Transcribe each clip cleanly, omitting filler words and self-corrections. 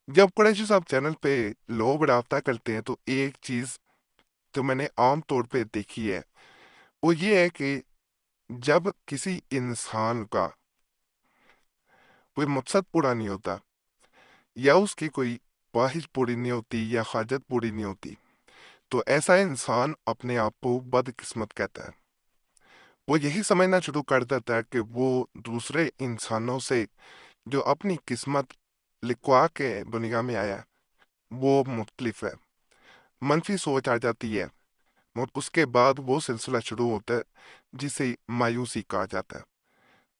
जब कुरैशी साहब चैनल पे लोग राब्ता करते हैं तो एक चीज़ जो मैंने आम तौर पे देखी है वो ये है कि जब किसी इंसान का कोई मकसद पूरा नहीं होता या उसकी कोई ख्वाहिश पूरी नहीं होती या हाजत पूरी नहीं होती तो ऐसा इंसान अपने आप को बदकिस्मत कहता है। वो यही समझना शुरू कर देता है कि वो दूसरे इंसानों से जो अपनी किस्मत लिखवा के दुनिया में आया है, वो मुख्तलिफ है। मनफी सोच आ जाती है और उसके बाद वो सिलसिला शुरू होता है जिसे मायूसी कहा जाता है।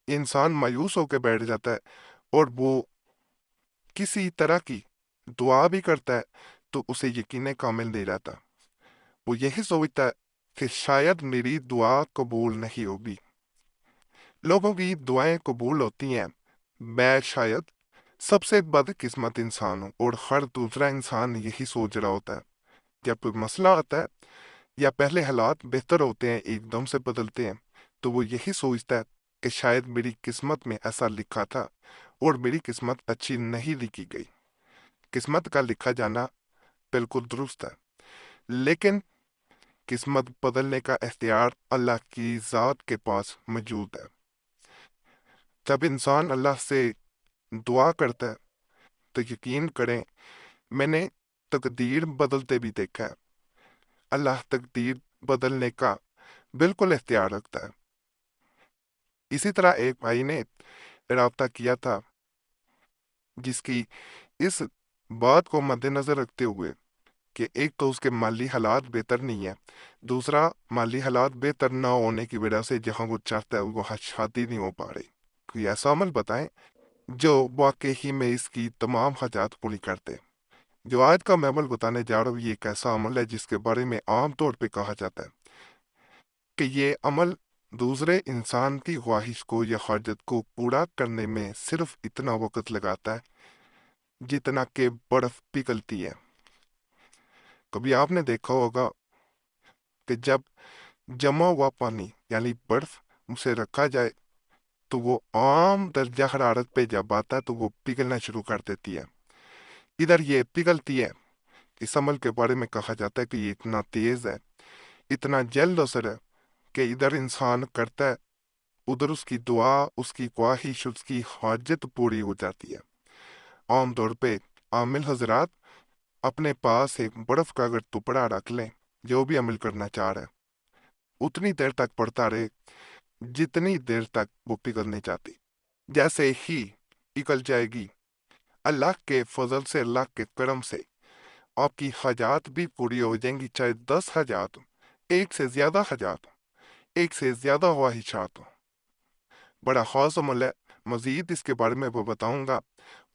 इंसान मायूस होकर बैठ जाता है और वो किसी तरह की दुआ भी करता है तो उसे यकीन कामिल नहीं रहता। वो यही सोचता है कि शायद मेरी दुआ कबूल नहीं होगी। लोगों की दुआएं कबूल होती हैं, मैं शायद सबसे बदकिस्मत इंसान हूँ, और हर दूसरा इंसान यही सोच रहा होता है। जब कोई मसला आता है या पहले हालात बेहतर होते हैं एकदम से बदलते हैं तो वो यही सोचता है कि शायद मेरी किस्मत में ऐसा लिखा था और मेरी किस्मत अच्छी नहीं लिखी गई। किस्मत का लिखा जाना बिल्कुल दुरुस्त है, लेकिन किस्मत बदलने का इख्तियार अल्लाह की ज़ात के पास मौजूद है। जब इंसान अल्लाह से दुआ करता है तो यकीन करें, मैंने तकदीर बदलते भी देखा है। अल्लाह तकदीर बदलने का बिल्कुल इख्तियार रखता है। इसी तरह एक भाई ने राब्ता किया था जिसकी इस बात को मद्देनजर रखते हुए कि एक तो उसके माली हालात बेहतर नहीं है, दूसरा माली हालात बेहतर ना होने की वजह से जहां वो चाहता है वो शादी नहीं हो पा रही। कोई ऐसा अमल बताएं जो वाकई ही में इसकी तमाम हाजात पूरी करते। जो आज का मैं अमल बताने जा रहा हूँ ये एक ऐसा अमल है जिसके बारे में आम तौर पे कहा जाता है कि ये अमल दूसरे इंसान की ख्वाहिश को या हाजत को पूरा करने में सिर्फ इतना वक्त लगाता है जितना कि बर्फ पिघलती है। कभी आपने देखा होगा कि जब जमा हुआ पानी यानी बर्फ उसे रखा जाए तो वो आम दर्जा हरारत पे जब आता है तो वो पिघलना शुरू कर देती है। इधर ये पिघलती है। इस अमल के बारे में कहा जाता है कि ये इतना तेज है, इतना जल्द असर है कि इधर इंसान करता है, उधर उसकी दुआ, उसकी ख्वाहिश, उसकी हाजत पूरी हो जाती है। आम तौर पे आमिल हजरात अपने पास एक बर्फ का अगर टुकड़ा रख लें, जो भी अमल करना चाह रहे हैं उतनी देर तक पड़ता रहे जितनी देर तक वो पिघलनी चाहती। जैसे ही पिघल जाएगी, अल्लाह के फजल से, अल्लाह के करम से आपकी हजात भी पूरी हो जाएंगी, चाहे 10 हजात हो, एक से ज्यादा हजात हो, एक से ज्यादा ख्वाहिशात हो। बड़ा खास अमल है। मजीद इसके बारे में वो बताऊंगा,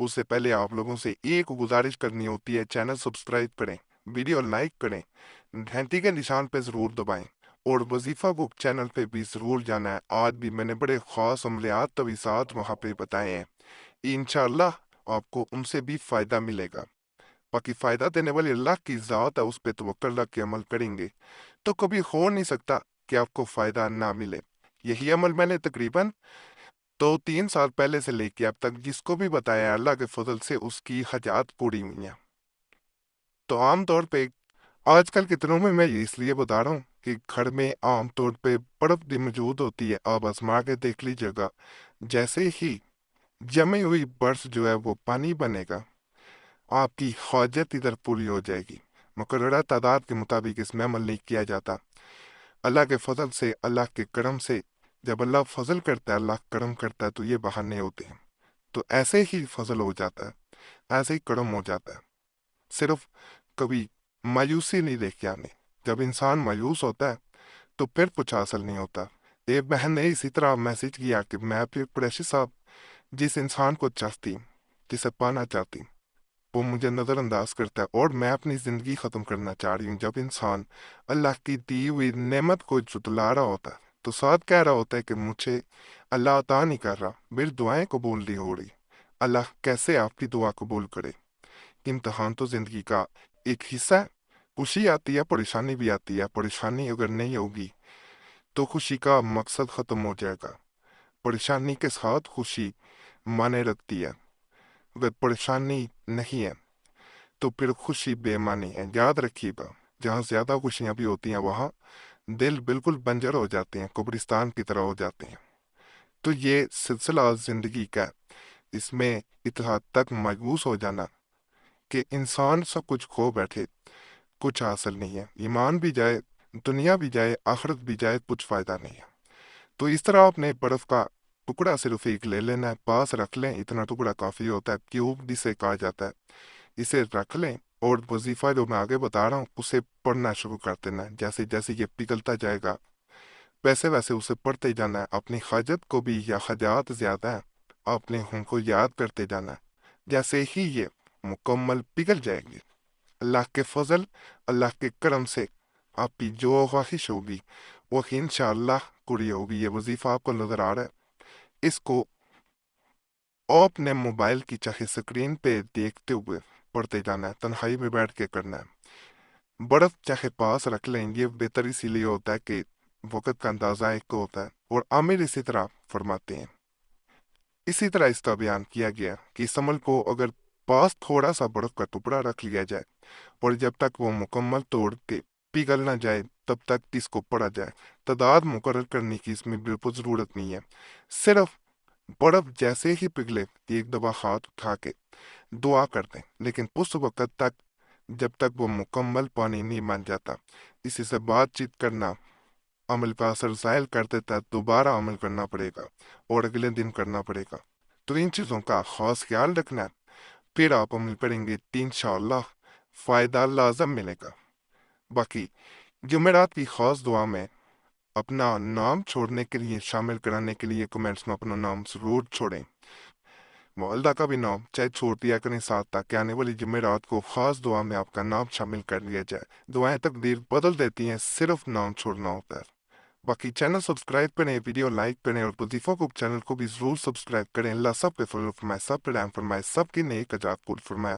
उससे पहले आप लोगों से एक गुजारिश करनी होती है, चैनल सब्सक्राइब करें, वीडियो लाइक करें, घंटी के निशान पे ज़रूर दबाएं और वजीफ़ा बुक चैनल पे भी ज़रूर जाना है। आज भी मैंने बड़े ख़ास अमलियात तवीसात वहाँ पे बताए हैं, इंशाअल्लाह आपको उनसे भी फ़ायदा मिलेगा। बाकी फ़ायदा देने वाली अल्लाह की ज़ात है, उस पर तवक्कल रख के अमल करेंगे तो कभी हो नहीं सकता कि आपको फ़ायदा ना मिले। यही अमल मैंने तकरीबन 2-3 साल पहले से लेके अब तक जिसको भी बताया, अल्लाह के फजल से उसकी हजात पूरी हुई हैं। तो आम तौर पे आजकल के दिनों में मैं ये इसलिए बता रहा हूँ कि घर में आम तौर पे बर्फ भी मौजूद होती है। आप आजमा के देख लीजिएगा, जैसे ही जमी हुई बर्फ जो है वो पानी बनेगा, आपकी हाजत इधर पूरी हो जाएगी। मुकर्ररा तादाद के मुताबिक इसमें अमल नहीं किया जाता। अल्लाह के फजल से, अल्लाह के करम से, जब अल्लाह फजल करता है, अल्लाह करम करता है तो ये बहाने होते हैं। तो ऐसे ही फजल हो जाता है, ऐसे ही करम हो जाता है। सिर्फ कभी मायूसी नहीं देख के आने। जब इंसान मायूस होता है तो फिर कुछ हासिल नहीं होता। एक बहन ने इसी तरह मैसेज किया कि मैं फिर कुरैशी साहब जिस इंसान को चाहती, जिसे पाना चाहती, वो मुझे नज़रअंदाज करता है और मैं अपनी ज़िंदगी ख़त्म करना चाह रही हूँ। जब इंसान अल्लाह की दी हुई नेमत को जुटला रहा होता है तो साथ कह रहा होता है कि मुझे अल्लाह अता नहीं कर रहा, मेरी दुआएं कबूल नहीं हो रही। अल्लाह कैसे आपकी दुआ कबूल करे? इम्तहान तो ज़िंदगी का एक हिस्सा है। खुशी आती है, परेशानी भी आती है। परेशानी अगर नहीं होगी तो खुशी का मकसद ख़त्म हो जाएगा। परेशानी के साथ खुशी माने रखती है। अगर परेशानी نہیں ہے تو پھر خوشی بے معنی ہے۔ یاد رکھیے گا، جہاں زیادہ خوشیاں بھی ہوتی ہیں وہاں دل بالکل بنجر ہو جاتے ہیں، قبرستان کی طرح ہو جاتے ہیں۔ تو یہ سلسلہ زندگی کا، اس میں اتنا حد تک مایوس ہو جانا کہ انسان سب کچھ کھو بیٹھے، کچھ حاصل نہیں ہے، ایمان بھی جائے، دنیا بھی جائے، آخرت بھی جائے، کچھ فائدہ نہیں ہے۔ تو اس طرح اپنے برف کا ٹکڑا صرف ایک لے لینا ہے، پاس رکھ لیں، اتنا ٹکڑا کافی ہوتا ہے، کیوب جسے کہا جاتا ہے، اسے رکھ لیں اور وظیفہ جو میں آگے بتا رہا ہوں اسے پڑھنا شروع کر دینا ہے۔ جیسے جیسے یہ پگھلتا جائے گا ویسے ویسے اسے پڑھتے جانا ہے، اپنی حاجت کو بھی، یا حاجات زیادہ ہیں اپنے ہم کو یاد کرتے جانا ہے۔ جیسے ہی یہ مکمل پگھل جائیں گے، اللہ کے فضل، اللہ کے کرم سے آپ کی جو خواہش ہوگی وہ انشاءاللہ پوری ہوگی۔ یہ وظیفہ آپ کو نظر آ رہا ہے، اس کو اپنے موبائل کی چاہے سکرین پہ دیکھتے ہوئے پڑھتے جانا ہے، تنہائی میں بیٹھ کے کرنا ہے۔ برف چاہے پاس رکھ لیں، یہ بہتر اسی لیے ہوتا ہے کہ وقت کا اندازہ ایک کو ہوتا ہے، اور عامر اسی طرح فرماتے ہیں۔ اسی طرح اس کا بیان کیا گیا کہ اس عمل کو اگر پاس تھوڑا سا برف کا ٹکڑا رکھ لیا جائے اور جب تک وہ مکمل توڑ کے پگھل نہ جائے تب تک اس کو پڑھا جائے، تعداد مقرر کرنے کی اس میں بالکل ضرورت نہیں ہے، صرف برف جیسے ہی پگھلے ایک دفعہ ہاتھ اٹھا کے دعا کر دیں، لیکن اس وقت تک جب تک وہ مکمل پانی نہیں بن جاتا اسی سے بات چیت کرنا عمل پہ اثر ظاہر کر دیتا ہے، دوبارہ عمل کرنا پڑے گا اور اگلے دن کرنا پڑے گا۔ تو ان چیزوں کا خاص خیال رکھنا ہے، پھر آپ عمل کریں گے تو انشاءاللہ فائدہ لازم ملے گا۔ باقی جمعرات کی خاص دعا میں اپنا نام چھوڑنے کے لیے، شامل کرانے کے لیے کمنٹس میں اپنا نام ضرور چھوڑیں، والدہ کا بھی نام چاہے چھوڑ دیا کریں ساتھ، تاکہ آنے والی جمعرات کو خاص دعا میں آپ کا نام شامل کر لیا جائے۔ دعائیں تقدیر بدل دیتی ہیں، صرف نام چھوڑنا ہوتا ہے۔ باقی چینل سبسکرائب کریں، ویڈیو لائک کریں، اور وظیفہ کو چینل کو بھی ضرور سبسکرائب کریں۔ اللہ سب پہ فضل فرمائے، سب پہ رحم فرمائے، سب کی نیک اجرات قبول فرمائے۔